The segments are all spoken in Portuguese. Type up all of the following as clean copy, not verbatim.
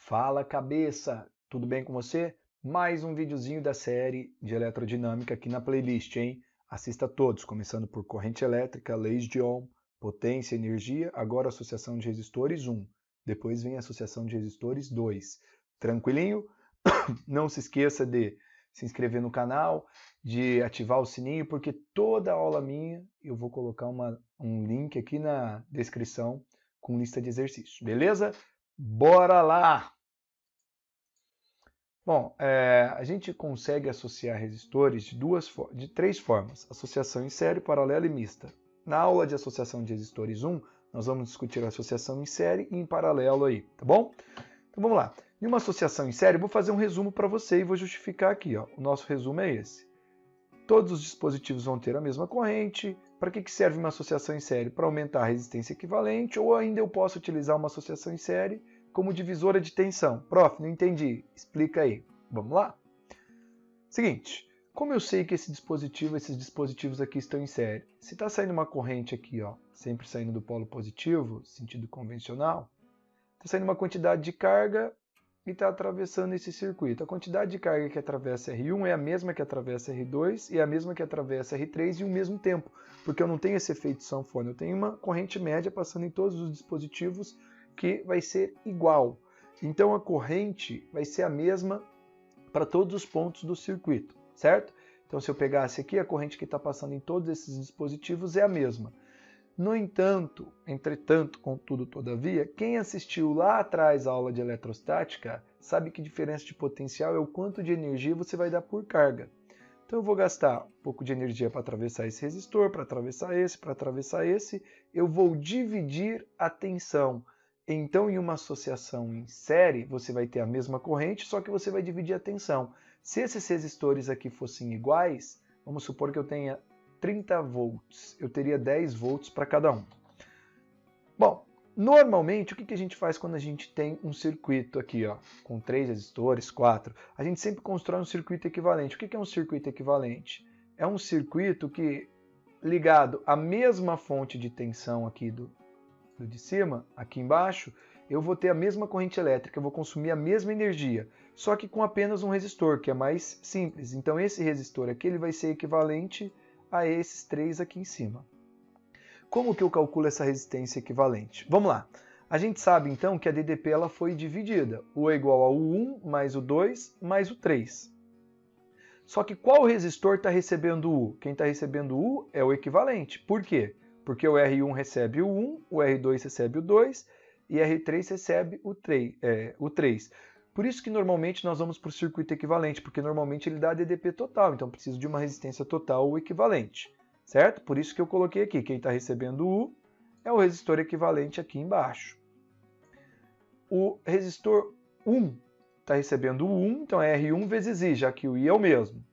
Fala cabeça, tudo bem com você? Mais um videozinho da série de eletrodinâmica aqui na playlist, hein? Assista todos, começando por corrente elétrica, leis de Ohm, potência, energia, agora associação de resistores 1, depois vem a associação de resistores 2. Tranquilinho? Não se esqueça de se inscrever no canal, de ativar o sininho, porque toda aula minha eu vou colocar um link aqui na descrição com lista de exercícios, beleza? Bora lá! Bom, a gente consegue associar resistores de três formas: associação em série, paralela e mista. Na aula de associação de resistores 1, nós vamos discutir a associação em série e em paralelo aí, tá bom? Então vamos lá. Em uma associação em série, eu vou fazer um resumo para você e vou justificar aqui. Ó. O nosso resumo é esse. Todos os dispositivos vão ter a mesma corrente. Para que serve uma associação em série? Para aumentar a resistência equivalente, ou ainda eu posso utilizar uma associação em série como divisora de tensão. Prof, não entendi. Explica aí. Vamos lá? Seguinte, como eu sei que esses dispositivos aqui estão em série? Se está saindo uma corrente aqui, ó, sempre saindo do polo positivo, sentido convencional, está saindo uma quantidade de carga e está atravessando esse circuito. A quantidade de carga que atravessa R1 é a mesma que atravessa R2 e é a mesma que atravessa R3 em um mesmo tempo, porque eu não tenho esse efeito sanfona, eu tenho uma corrente média passando em todos os dispositivos que vai ser igual. Então a corrente vai ser a mesma para todos os pontos do circuito, certo? Então se eu pegasse aqui, a corrente que está passando em todos esses dispositivos é a mesma. No entanto, entretanto, contudo, todavia, quem assistiu lá atrás à aula de eletrostática sabe que diferença de potencial é o quanto de energia você vai dar por carga. Então eu vou gastar um pouco de energia para atravessar esse resistor, para atravessar esse, eu vou dividir a tensão. Então, em uma associação em série, você vai ter a mesma corrente, só que você vai dividir a tensão. Se esses resistores aqui fossem iguais, vamos supor que eu tenha 30 volts, eu teria 10 volts para cada um. Bom, normalmente o que a gente faz quando a gente tem um circuito aqui, ó, com 3 resistores, 4? A gente sempre constrói um circuito equivalente. O que é um circuito equivalente? É um circuito que, ligado à mesma fonte de tensão aqui do de cima, aqui embaixo, eu vou ter a mesma corrente elétrica, eu vou consumir a mesma energia, só que com apenas um resistor, que é mais simples. Então esse resistor aqui ele vai ser equivalente a esses 3 aqui em cima. Como que eu calculo essa resistência equivalente? Vamos lá. A gente sabe então que a DDP ela foi dividida. U é igual ao 1 mais o 2 mais o 3. Só que qual resistor está recebendo U? Quem está recebendo U é o equivalente. Por quê? Porque o R1 recebe o 1, o R2 recebe o 2 e o R3 recebe o 3. Por isso que normalmente nós vamos para o circuito equivalente, porque normalmente ele dá DDP total, então preciso de uma resistência total ou equivalente, certo? Por isso que eu coloquei aqui, quem está recebendo U é o resistor equivalente aqui embaixo. O resistor 1 está recebendo o 1, então é R1 vezes I, já que o I é o mesmo.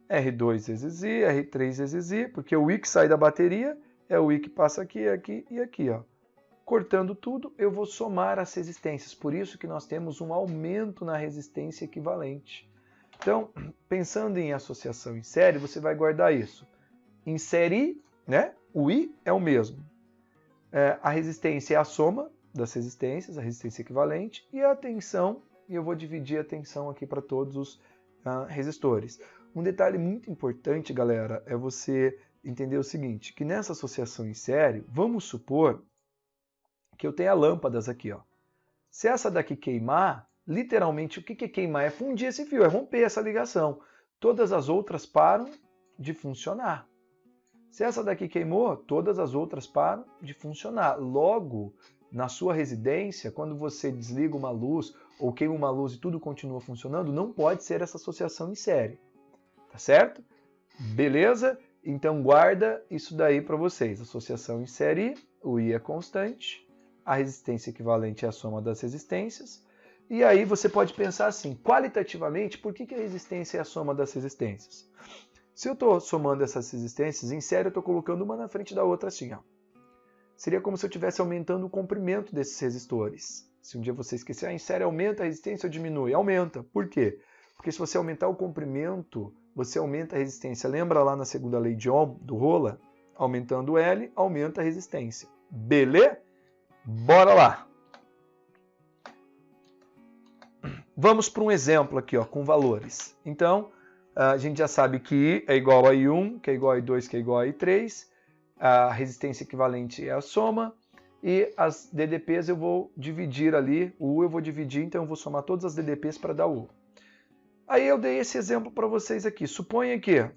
R2 vezes I, R3 vezes I, porque o I que sai da bateria é o I que passa aqui, aqui e aqui, ó. Cortando tudo, eu vou somar as resistências. Por isso que nós temos um aumento na resistência equivalente. Então, pensando em associação em série, você vai guardar isso. Em série, né, o I é o mesmo. A resistência é a soma das resistências, a resistência equivalente, e a tensão, e eu vou dividir a tensão aqui para todos os resistores. Um detalhe muito importante, galera, é você entender o seguinte, que nessa associação em série, vamos supor que eu tenha lâmpadas aqui, ó. Se essa daqui queimar, literalmente o que é queimar? É fundir esse fio, é romper essa ligação. Todas as outras param de funcionar. Se essa daqui queimou, todas as outras param de funcionar. Logo, na sua residência, quando você desliga uma luz ou queima uma luz e tudo continua funcionando, não pode ser essa associação em série. Tá certo? Beleza? Então guarda isso daí para vocês. Associação em série, o I é constante, a resistência equivalente é a soma das resistências. E aí você pode pensar assim, qualitativamente, por que a resistência é a soma das resistências? Se eu estou somando essas resistências, em série eu estou colocando uma na frente da outra assim, ó. Seria como se eu estivesse aumentando o comprimento desses resistores. Se um dia você esquecer, em série aumenta a resistência ou diminui? Aumenta. Por quê? Porque se você aumentar o comprimento, você aumenta a resistência. Lembra lá na segunda lei de Ohm, do rola? Aumentando o L, aumenta a resistência. Beleza? Bora lá! Vamos para um exemplo aqui, ó, com valores. Então, a gente já sabe que I é igual a I1, que é igual a I2, que é igual a I3. A resistência equivalente é a soma. E as DDPs eu vou dividir ali, o U eu vou dividir, então eu vou somar todas as DDPs para dar o U. Aí eu dei esse exemplo para vocês aqui. Suponha que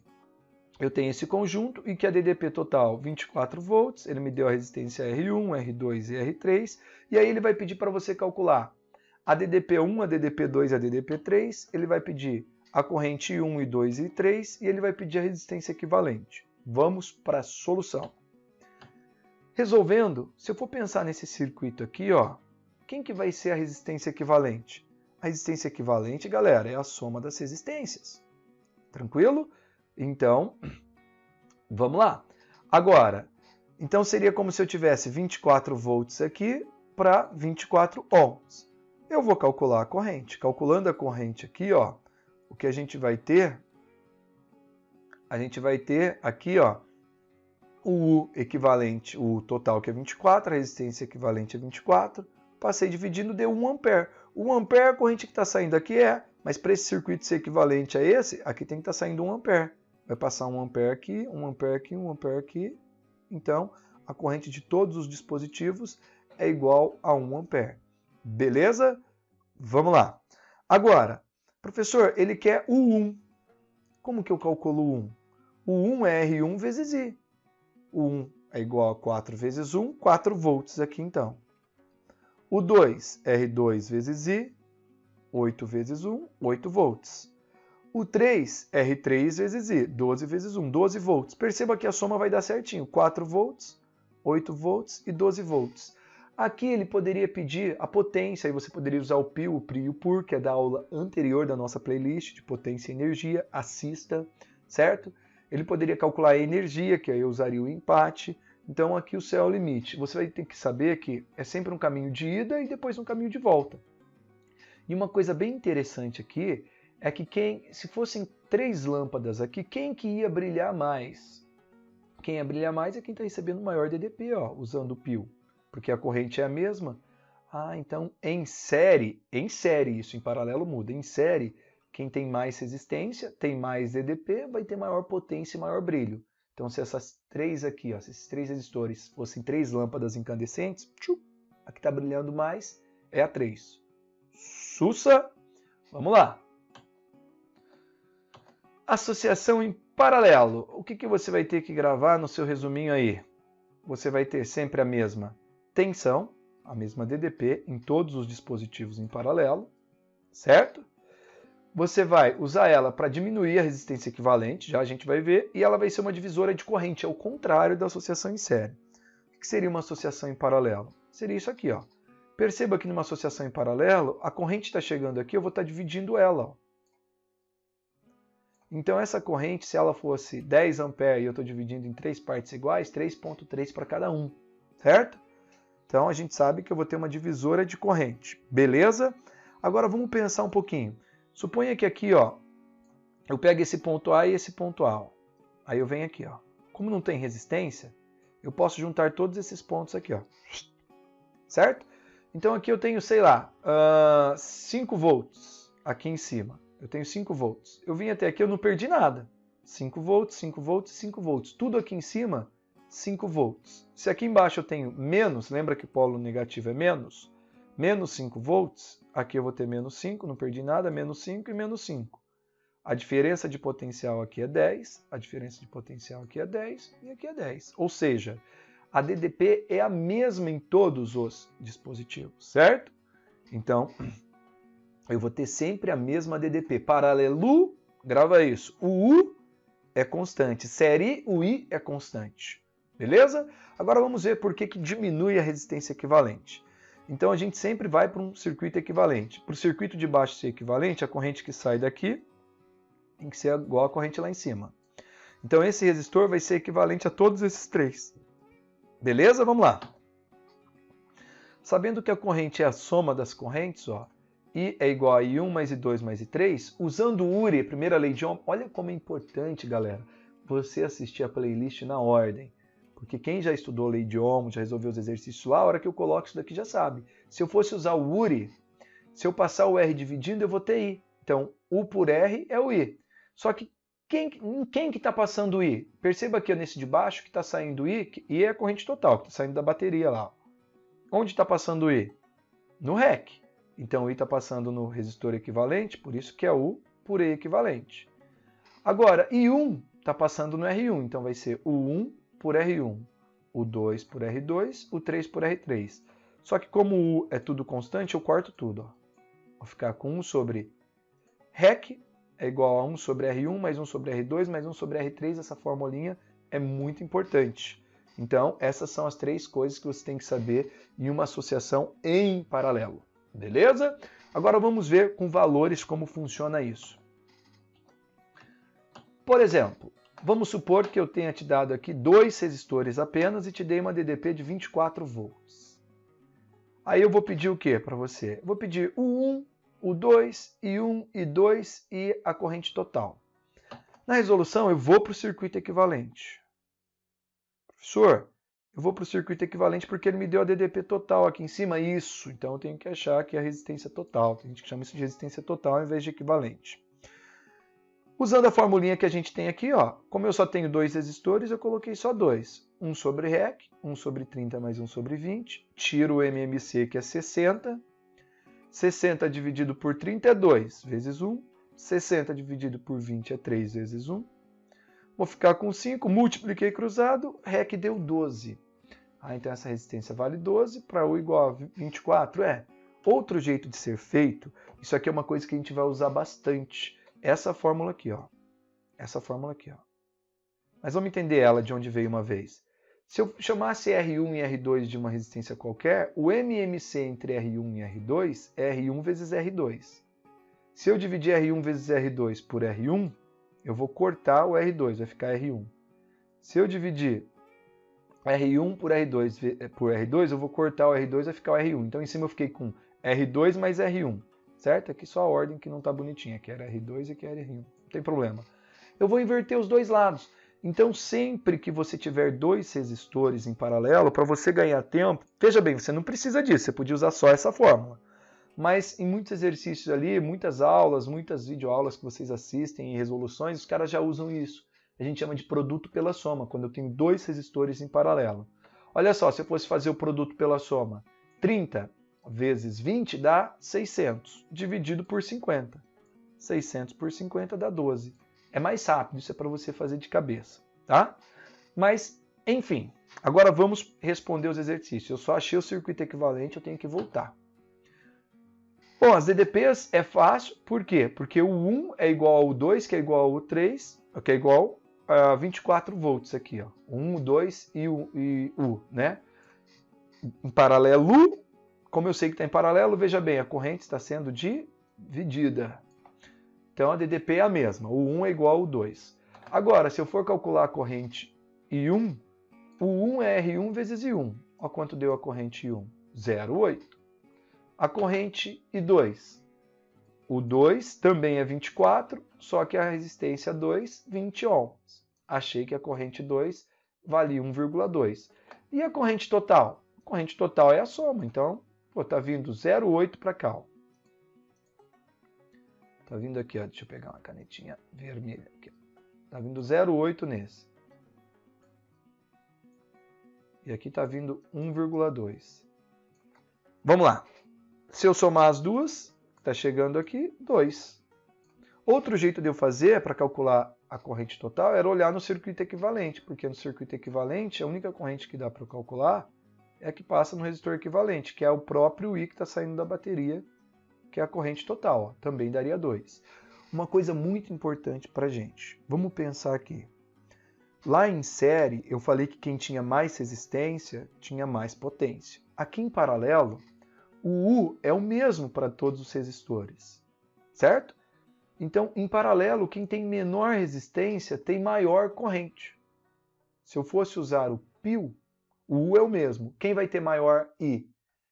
eu tenho esse conjunto e que a DDP total 24 volts, ele me deu a resistência R1, R2 e R3, e aí ele vai pedir para você calcular a DDP1, a DDP2 e a DDP3, ele vai pedir a corrente I1, I2 e I3 e ele vai pedir a resistência equivalente. Vamos para a solução. Resolvendo, se eu for pensar nesse circuito aqui, ó, quem que vai ser a resistência equivalente? A resistência equivalente, galera, é a soma das resistências. Tranquilo? Então, vamos lá. Agora, então seria como se eu tivesse 24 volts aqui para 24 ohms. Eu vou calcular a corrente. Calculando a corrente aqui, ó, o que a gente vai ter aqui, ó, o U equivalente, o total que é 24, a resistência equivalente a 24, passei dividindo, deu 1 ampere. 1 ampere a corrente que está saindo aqui mas para esse circuito ser equivalente a esse, aqui tem que estar saindo 1 ampere. Vai passar 1 ampere aqui, 1 ampere aqui, 1 ampere aqui. Então, a corrente de todos os dispositivos é igual a 1 ampere. Beleza? Vamos lá. Agora, professor, ele quer o 1. Como que eu calculo o 1? O 1 é R1 vezes I. O 1 é igual a 4 vezes 1, 4 volts aqui então. O 2, R2 vezes I, 8 vezes 1, 8 volts. O 3, R3 vezes I, 12 vezes 1, 12 volts. Perceba que a soma vai dar certinho, 4 volts, 8 volts e 12 volts. Aqui ele poderia pedir a potência, aí você poderia usar o PI, o PRI e o PUR, que é da aula anterior da nossa playlist de potência e energia, assista, certo? Ele poderia calcular a energia, que aí eu usaria o empate. Então aqui o céu é o limite. Você vai ter que saber que é sempre um caminho de ida e depois um caminho de volta. E uma coisa bem interessante aqui é que se fossem 3 lâmpadas aqui, quem que ia brilhar mais? Quem ia brilhar mais é quem está recebendo o maior DDP, ó, usando o PIL, porque a corrente é a mesma. Ah, então em série isso, em paralelo muda. Em série, quem tem mais resistência, tem mais DDP, vai ter maior potência e maior brilho. Então se essas 3 aqui, ó, se esses 3 resistores fossem 3 lâmpadas incandescentes, a que está brilhando mais é a 3. Sussa! Vamos lá! Associação em paralelo. O que você vai ter que gravar no seu resuminho aí? Você vai ter sempre a mesma tensão, a mesma DDP em todos os dispositivos em paralelo, certo? Você vai usar ela para diminuir a resistência equivalente, já a gente vai ver, e ela vai ser uma divisora de corrente, é o contrário da associação em série. O que seria uma associação em paralelo? Seria isso aqui, ó. Perceba que numa associação em paralelo, a corrente está chegando aqui, eu vou estar dividindo ela, ó. Então essa corrente, se ela fosse 10 ampere e eu estou dividindo em 3 partes iguais, 3,3 para cada um, certo? Então a gente sabe que eu vou ter uma divisora de corrente, beleza? Agora vamos pensar um pouquinho. Suponha que aqui, ó, eu pego esse ponto A e esse ponto A. Ó. Aí eu venho aqui, ó. Como não tem resistência, eu posso juntar todos esses pontos aqui, ó. Certo? Então aqui eu tenho, sei lá, 5 volts aqui em cima. Eu tenho 5 volts. Eu vim até aqui, eu não perdi nada. 5 volts, 5 volts, 5 volts. Tudo aqui em cima, 5 volts. Se aqui embaixo eu tenho menos, lembra que o polo negativo é menos? Menos 5 volts, aqui eu vou ter menos 5, não perdi nada, menos 5 e menos 5. A diferença de potencial aqui é 10, a diferença de potencial aqui é 10 e aqui é 10. Ou seja, a DDP é a mesma em todos os dispositivos, certo? Então, eu vou ter sempre a mesma DDP. Paralelo, grava isso. O U é constante. Série, o I é constante. Beleza? Agora vamos ver por que diminui a resistência equivalente. Então a gente sempre vai para um circuito equivalente. Para o circuito de baixo ser equivalente, a corrente que sai daqui tem que ser igual à corrente lá em cima. Então esse resistor vai ser equivalente a todos esses 3. Beleza? Vamos lá. Sabendo que a corrente é a soma das correntes, ó, I é igual a I1 mais I2 mais I3, usando o URI, primeira lei de Ohm, olha como é importante, galera, você assistir a playlist na ordem. Porque quem já estudou lei de Ohm, já resolveu os exercícios lá, a hora que eu coloco isso daqui já sabe. Se eu fosse usar o URI, Se eu passar o R dividindo, eu vou ter I. Então, U por R é o I. Só que em quem que está passando o I? Perceba aqui nesse de baixo que está saindo o I, que I é a corrente total, que está saindo da bateria lá. Onde está passando o I? No REC. Então, o I está passando no resistor equivalente, por isso que é U por E equivalente. Agora, I1 está passando no R1, então vai ser U1 por R1, U2 por R2, U3 por R3. Só que como o U é tudo constante, eu corto tudo. Ó. Vou ficar com 1 sobre REC é igual a 1 sobre R1 mais 1 sobre R2 mais 1 sobre R3. Essa formulinha é muito importante. Então, essas são as 3 coisas que você tem que saber em uma associação em paralelo. Beleza? Agora vamos ver com valores como funciona isso. Por exemplo, vamos supor que eu tenha te dado aqui 2 resistores apenas e te dei uma DDP de 24 volts. Aí eu vou pedir o que para você? Eu vou pedir o 1, o 2, I1, I2 e a corrente total. Na resolução eu vou para o circuito equivalente. Professor, eu vou para o circuito equivalente porque ele me deu a DDP total aqui em cima. Isso, então eu tenho que achar que é a resistência total. Tem gente que chama isso de resistência total ao invés de equivalente. Usando a formulinha que a gente tem aqui, ó, como eu só tenho 2 resistores, eu coloquei só 2. 1 sobre REC, 1 sobre 30 mais 1 sobre 20. Tiro o MMC, que é 60. 60 dividido por 30 é 2 vezes 1. 60 dividido por 20 é 3 vezes 1. Vou ficar com 5, multipliquei cruzado, REC deu 12. Então essa resistência vale 12, para U igual a 24. Outro jeito de ser feito, isso aqui é uma coisa que a gente vai usar bastante. Essa fórmula aqui, ó. Essa fórmula aqui, ó. Mas vamos entender ela de onde veio uma vez. Se eu chamasse R1 e R2 de uma resistência qualquer, o MMC entre R1 e R2 é R1 vezes R2. Se eu dividir R1 vezes R2 por R1, eu vou cortar o R2, vai ficar R1. Se eu dividir R1 por R2, eu vou cortar o R2, vai ficar o R1. Então, em cima eu fiquei com R2 mais R1. Certo? Aqui só a ordem que não está bonitinha. Aqui era R2 e aqui era R1. Não tem problema. Eu vou inverter os dois lados. Então, sempre que você tiver 2 resistores em paralelo, para você ganhar tempo, veja bem, você não precisa disso, você podia usar só essa fórmula. Mas em muitos exercícios ali, muitas aulas, muitas videoaulas que vocês assistem em resoluções, os caras já usam isso. A gente chama de produto pela soma, quando eu tenho 2 resistores em paralelo. Olha só, se eu fosse fazer o produto pela soma, 30 vezes 20 dá 600, dividido por 50. 600 por 50 dá 12. É mais rápido, isso é para você fazer de cabeça, tá? Mas, enfim, agora vamos responder os exercícios. Eu só achei o circuito equivalente, eu tenho que voltar. Bom, as DDPs é fácil, por quê? Porque o 1 é igual ao 2, que é igual ao 3, que é igual a 24 volts aqui, ó. 1, 2 e U, né? Em paralelo, como eu sei que está em paralelo, veja bem, a corrente está sendo dividida. Então a DDP é a mesma, o 1 é igual ao 2. Agora, se eu for calcular a corrente I1, o 1 é R1 vezes I1. Olha quanto deu a corrente I1, 0,8. A corrente I2, o 2 também é 24, só que a resistência 2, 20 ohms. Achei que a corrente 2 valia 1,2. E a corrente total? A corrente total é a soma, então está vindo 0,8 para cá. Está vindo aqui, ó, deixa eu pegar uma canetinha vermelha. Está vindo 0,8 nesse. E aqui está vindo 1,2. Vamos lá. Se eu somar as duas, está chegando aqui 2. Outro jeito de eu fazer para calcular a corrente total era olhar no circuito equivalente, porque no circuito equivalente a única corrente que dá para calcular é a que passa no resistor equivalente, que é o próprio I que está saindo da bateria, que é a corrente total, ó, também daria 2. Uma coisa muito importante para a gente, vamos pensar aqui. Lá em série, eu falei que quem tinha mais resistência tinha mais potência. Aqui em paralelo, o U é o mesmo para todos os resistores, certo? Então, em paralelo, quem tem menor resistência tem maior corrente. Se eu fosse usar o π, o U é o mesmo. Quem vai ter maior I?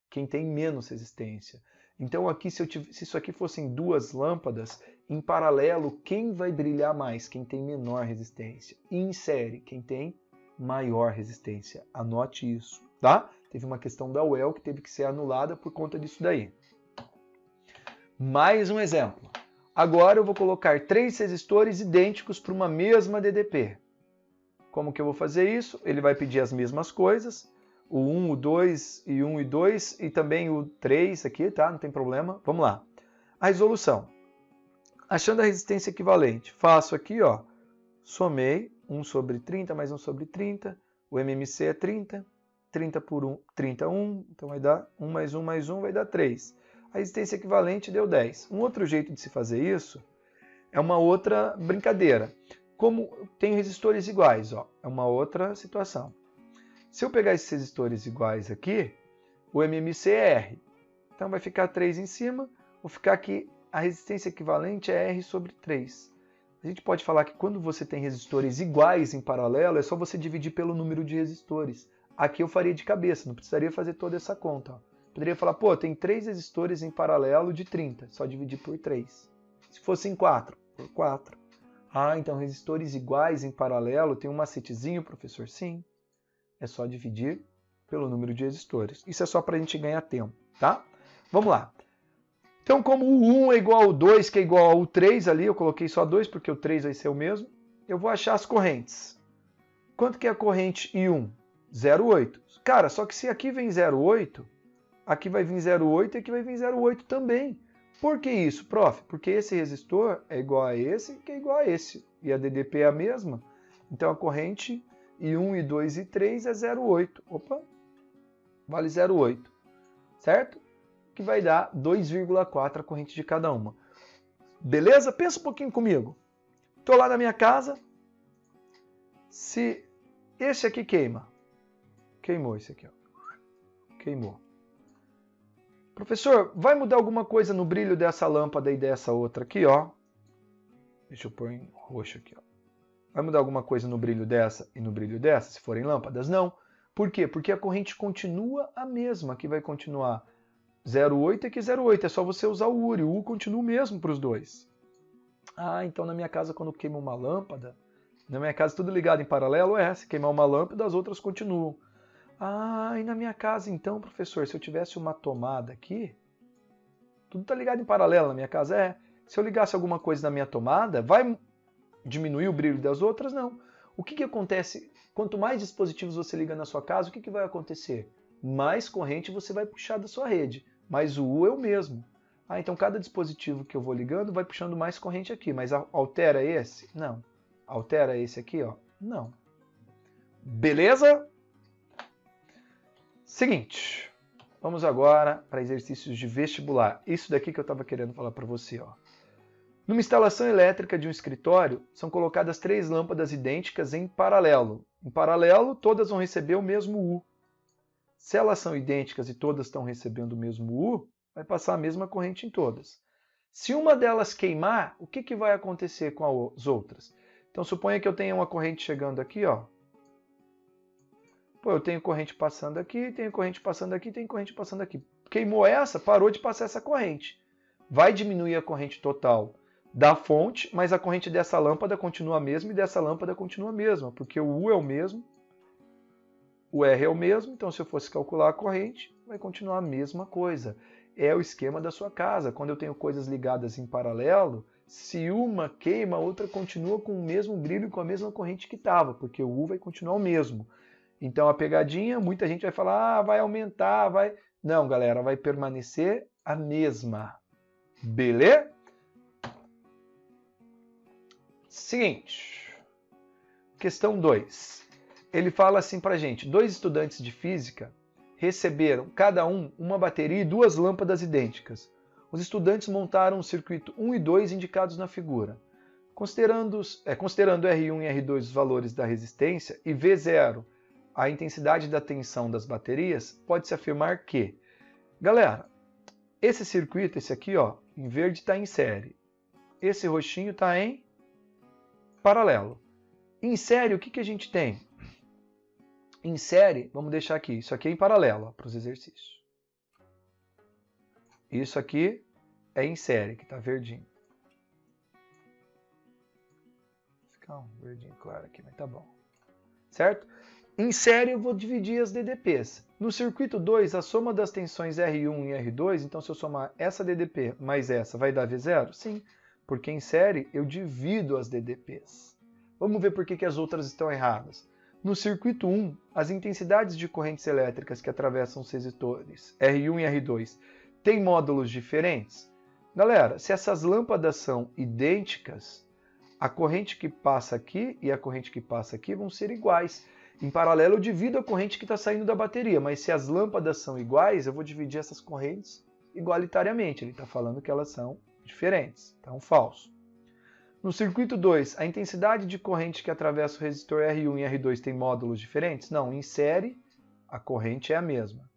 Quem tem menos resistência. Então, aqui, se isso aqui fossem 2 lâmpadas, em paralelo, quem vai brilhar mais? Quem tem menor resistência. E em série, quem tem maior resistência. Anote isso, tá? Teve uma questão da UEL que teve que ser anulada por conta disso daí. Mais um exemplo. Agora eu vou colocar 3 resistores idênticos para uma mesma DDP. Como que eu vou fazer isso? Ele vai pedir as mesmas coisas, o 1, o 2 e 1 e 2 e também o 3 aqui, tá? Não tem problema. Vamos lá. A resolução. Achando a resistência equivalente, faço aqui, ó, somei 1 sobre 30 mais 1 sobre 30, o MMC é 30, 30 por 1, 31, então vai dar 1 mais 1 mais 1 vai dar 3. A resistência equivalente deu 10. Um outro jeito de se fazer isso é uma outra brincadeira. Como tenho resistores iguais, ó, é uma outra situação. Se eu pegar esses resistores iguais aqui, o MMC é R. Então vai ficar 3 em cima, vou ficar aqui, a resistência equivalente é R sobre 3. A gente pode falar que quando você tem resistores iguais em paralelo, é só você dividir pelo número de resistores. Aqui eu faria de cabeça, não precisaria fazer toda essa conta. Ó. Poderia falar, pô, tem 3 resistores em paralelo de 30, só dividir por 3. Se fossem 4, por 4. Ah, então resistores iguais em paralelo tem um macetezinho, professor? Sim. É só dividir pelo número de resistores. Isso é só para a gente ganhar tempo, tá? Vamos lá. Então, como o 1 é igual ao 2, que é igual ao 3 ali, eu coloquei só 2 porque o 3 vai ser o mesmo, eu vou achar as correntes. Quanto que é a corrente I1? 0,8. Cara, só que se aqui vem 0,8, aqui vai vir 0,8 e aqui vai vir 0,8 também. Por que isso, prof? Porque esse resistor é igual a esse, que é igual a esse. E a DDP é a mesma. Então a corrente I1, I2 e 3 é 0,8. Opa, vale 0,8. Certo? Que vai dar 2,4 a corrente de cada uma. Beleza? Pensa um pouquinho comigo. Estou lá na minha casa. Se esse aqui queima. Queimou esse aqui, ó. Queimou. Professor, vai mudar alguma coisa no brilho dessa lâmpada e dessa outra aqui, ó? Deixa eu pôr em roxo aqui, ó. Vai mudar alguma coisa no brilho dessa e no brilho dessa, se forem lâmpadas? Não. Por quê? Porque a corrente continua a mesma, que vai continuar 0,8 e aqui 0,8. É só você usar o URI. O U continua o mesmo para os dois. Ah, então na minha casa, quando queima uma lâmpada, na minha casa tudo ligado em paralelo, se queimar uma lâmpada, as outras continuam. Ah, e na minha casa então, professor, se eu tivesse uma tomada aqui, tudo está ligado em paralelo na minha casa? Se eu ligasse alguma coisa na minha tomada, vai diminuir o brilho das outras? Não. O que acontece? Quanto mais dispositivos você liga na sua casa, o que vai acontecer? Mais corrente você vai puxar da sua rede, mas o U é o mesmo. Ah, então cada dispositivo que eu vou ligando vai puxando mais corrente aqui, mas altera esse? Não. Altera esse aqui, ó? Não. Beleza? Seguinte, vamos agora para exercícios de vestibular. Isso daqui que eu estava querendo falar para você, ó. Numa instalação elétrica de um escritório, são colocadas 3 lâmpadas idênticas em paralelo. Em paralelo, todas vão receber o mesmo U. Se elas são idênticas e todas estão recebendo o mesmo U, vai passar a mesma corrente em todas. Se uma delas queimar, o que vai acontecer com as outras? Então, suponha que eu tenha uma corrente chegando aqui, ó. Pô, eu tenho corrente passando aqui, tenho corrente passando aqui, tenho corrente passando aqui. Queimou essa, parou de passar essa corrente. Vai diminuir a corrente total da fonte, mas a corrente dessa lâmpada continua a mesma e dessa lâmpada continua a mesma, porque o U é o mesmo, o R é o mesmo, então se eu fosse calcular a corrente, vai continuar a mesma coisa. É o esquema da sua casa. Quando eu tenho coisas ligadas em paralelo, se uma queima, a outra continua com o mesmo brilho e com a mesma corrente que estava, porque o U vai continuar o mesmo. Então a pegadinha, muita gente vai falar, vai aumentar, vai... Não, galera, vai permanecer a mesma. Beleza? Seguinte. Questão 2. Ele fala assim pra gente, 2 estudantes de física receberam, cada um, uma bateria e 2 lâmpadas idênticas. Os estudantes montaram o circuito 1 e 2 indicados na figura. Considerando R1 e R2 os valores da resistência e V0 a intensidade da tensão das baterias, pode-se afirmar que... Galera, esse circuito, esse aqui, ó, em verde está em série. Esse roxinho está em paralelo. Em série, o que a gente tem? Em série, vamos deixar aqui, isso aqui é em paralelo para os exercícios. Isso aqui é em série, que está verdinho. Vou ficar um verdinho claro aqui, mas tá bom. Certo? Em série eu vou dividir as DDPs. No circuito 2, a soma das tensões R1 e R2, então se eu somar essa DDP mais essa, vai dar V0? Sim, porque em série eu divido as DDPs. Vamos ver por que as outras estão erradas. No circuito 1, as intensidades de correntes elétricas que atravessam os resistores R1 e R2 têm módulos diferentes? Galera, se essas lâmpadas são idênticas, a corrente que passa aqui e a corrente que passa aqui vão ser iguais. Em paralelo, eu divido a corrente que está saindo da bateria, mas se as lâmpadas são iguais, eu vou dividir essas correntes igualitariamente. Ele está falando que elas são diferentes, então falso. No circuito 2, a intensidade de corrente que atravessa o resistor R1 e R2 tem módulos diferentes? Não, em série, a corrente é a mesma.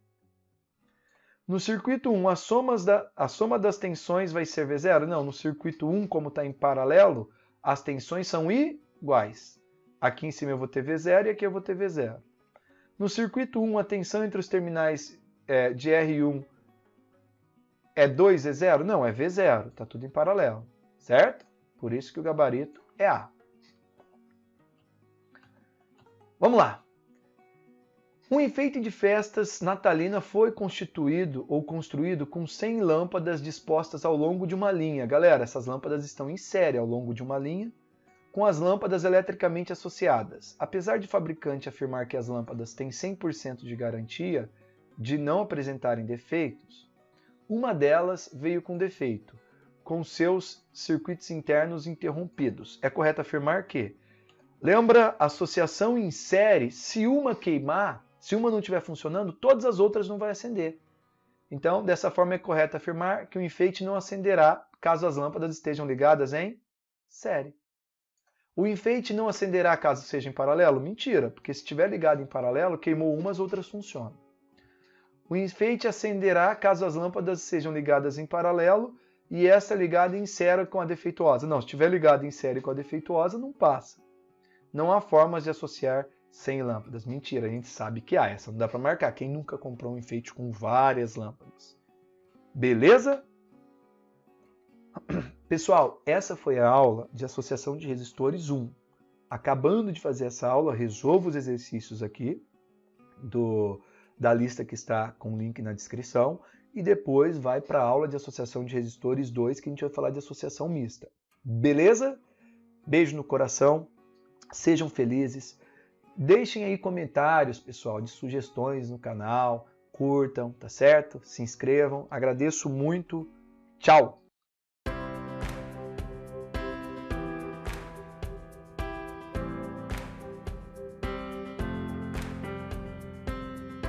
No circuito 1, a soma das tensões vai ser V0? Não, no circuito 1, como está em paralelo, as tensões são iguais. Aqui em cima eu vou ter V0 e aqui eu vou ter V0. No circuito 1, a tensão entre os terminais de R1 é 2V0? Não, é V0, está tudo em paralelo, certo? Por isso que o gabarito é A. Vamos lá. Um enfeite de festas natalina foi constituído ou construído com 100 lâmpadas dispostas ao longo de uma linha. Galera, essas lâmpadas estão em série ao longo de uma linha, com as lâmpadas eletricamente associadas. Apesar de o fabricante afirmar que as lâmpadas têm 100% de garantia de não apresentarem defeitos, uma delas veio com defeito, com seus circuitos internos interrompidos. É correto afirmar que, lembra, associação em série, se uma queimar, se uma não estiver funcionando, todas as outras não vão acender. Então, dessa forma é correto afirmar que o enfeite não acenderá caso as lâmpadas estejam ligadas em série. O enfeite não acenderá caso seja em paralelo? Mentira, porque se estiver ligado em paralelo, queimou uma, as outras funcionam. O enfeite acenderá caso as lâmpadas sejam ligadas em paralelo e essa ligada em série com a defeituosa. Não, se estiver ligado em série com a defeituosa, não passa. Não há formas de associar 100 lâmpadas. Mentira, a gente sabe que há. Essa não dá para marcar. Quem nunca comprou um enfeite com várias lâmpadas? Beleza? Pessoal, essa foi a aula de associação de resistores 1. Acabando de fazer essa aula, resolva os exercícios aqui da lista que está com o link na descrição e depois vai para a aula de associação de resistores 2, que a gente vai falar de associação mista. Beleza? Beijo no coração, sejam felizes. Deixem aí comentários, pessoal, de sugestões no canal, curtam, tá certo? Se inscrevam. Agradeço muito. Tchau!